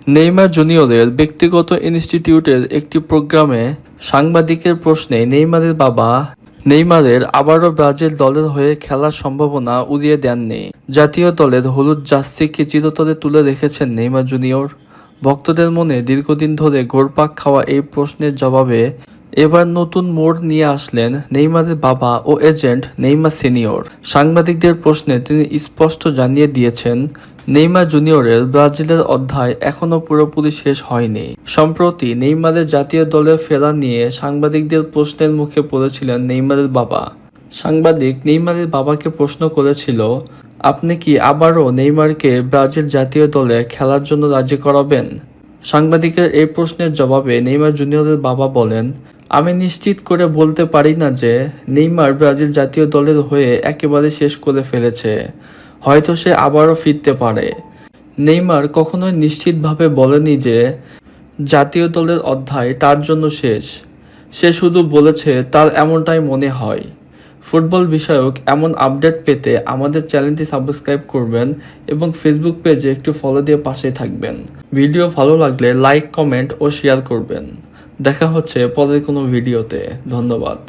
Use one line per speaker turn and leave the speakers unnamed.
Neymar জুনিয়রের ব্যক্তিগত ইনস্টিটিউটের একটি প্রোগ্রামে সাংবাদিকের প্রশ্নে নেইমারের বাবা নেইমারের আবারও ব্রাজিল দলের হয়ে খেলার সম্ভাবনা উড়িয়ে দেননি। জাতীয় দলের হলুদ জার্সিকে চিরতরে তুলে রেখেছেন নেইমার জুনিয়র। ভক্তদের মনে দীর্ঘদিন ধরে ঘুরপাক খাওয়া এই প্রশ্নের জবাবে এবার নতুন মোড় নিয়ে আসলেন নেইমারের বাবা ও এজেন্ট নেইমার সিনিয়র। সাংবাদিকদের প্রশ্নে তিনি স্পষ্ট জানিয়ে দিয়েছেন, নেইমার জুনিয়রের ব্রাজিলের অধ্যায় এখনও পুরোপুরি শেষ হয়নি। সম্প্রতি নেইমারের জাতীয় দলে ফেরা নিয়ে সাংবাদিকদের প্রশ্নের মুখে পড়েছিলেন নেইমারের বাবা। সাংবাদিক নেইমারের বাবাকে প্রশ্ন করেছিল, আপনি কি আবারও নেইমারকে ব্রাজিল জাতীয় দলে খেলার জন্য রাজি করাবেন? সাংবাদিকের এই প্রশ্নের জবাবে নেইমার জুনিয়রের বাবা বলেন, আমি নিশ্চিত করে বলতে পারি না যে নেইমার ব্রাজিল জাতীয় দলের হয়ে একেবারে শেষ করে ফেলেছে। হয়তো সে আবারও ফিরতে পারে। নেইমার কখনোই নিশ্চিতভাবে বলেনি যে জাতীয় দলের অধ্যায় তার জন্য শেষ। সে শুধু বলেছে তার এমনটাই মনে হয়। ফুটবল বিষয়ক এমন আপডেট পেতে আমাদের চ্যানেলটি সাবস্ক্রাইব করবেন এবং ফেসবুক পেজে একটু ফলো দিয়ে পাশে থাকবেন। ভিডিও ভালো লাগলে লাইক, কমেন্ট ও শেয়ার করবেন। দেখা হচ্ছে পরের কোনো ভিডিওতে। ধন্যবাদ।